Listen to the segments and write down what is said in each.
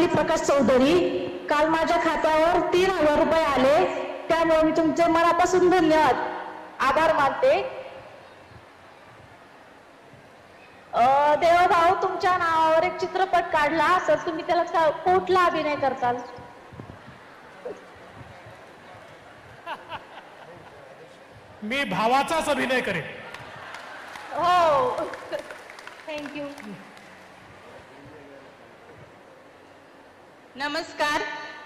वैशाली प्रकाश चौधरी. काल माझ्या खात्यावर 3000 रुपये आले, त्यामुळे मी तुमचे मनापासून धन्यवाद आभार मानते. देवा भाऊ, तुमच्या नावावर एक चित्रपट काढला तर तुम्ही त्याला कुठला अभिनय करताल? मी भावाचाच अभिनय करेन. हो, थँक्यू. नमस्कार,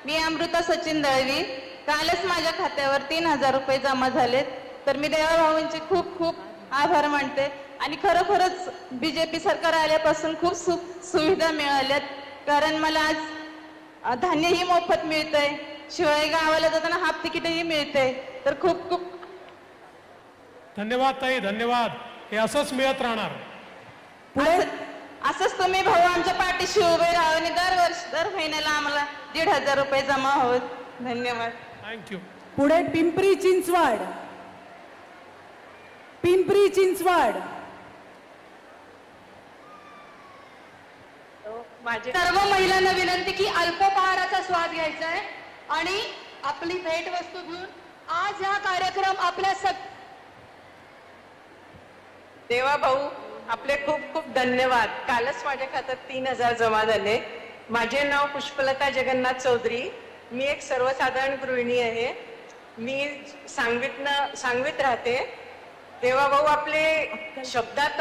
मी अमृता सचिन दळवी. कालच माझ्या खात्यावर 3000 रुपये जमा झालेत, तर मी देवा भाऊंचे खूप खूप आभार मानते. आणि खरोखरच बीजेपी सरकार आल्यापासून खूप सुविधा मिळाल्यात, कारण मला आज धान्यही मोफत मिळतंय, शिवाय गावाला जाताना हाफ तिकीटही मिळते. तर खूप खूप धन्यवाद ताई, धन्यवाद. हे असंच मिळत राहणार. असंच तुम्ही भाऊ आमच्या पाठीशी उभे राहा आणि दर महिन्याला आम्हाला 1500 रुपये जमा होत. धन्यवाद. थँक्यू. पुढे पिंपरी चिंचवड. पिंपरी चिंचवड. सर्व महिलांना विनंती की अल्पोपहाराचा स्वाद घ्यायचा आहे आणि आपली भेट वस्तू घेऊन आज हा कार्यक्रम आपल्या देवा भाऊ, आपले खूप खूप धन्यवाद. कालच माझ्या खात्यात 3000 जमा झाले. माझे नाव पुष्पलता जगन्नाथ चौधरी. मी एक सर्वसाधारण गृहिणी आहे. मी सांगवीत राहते. देवा भाऊ, आपले शब्दात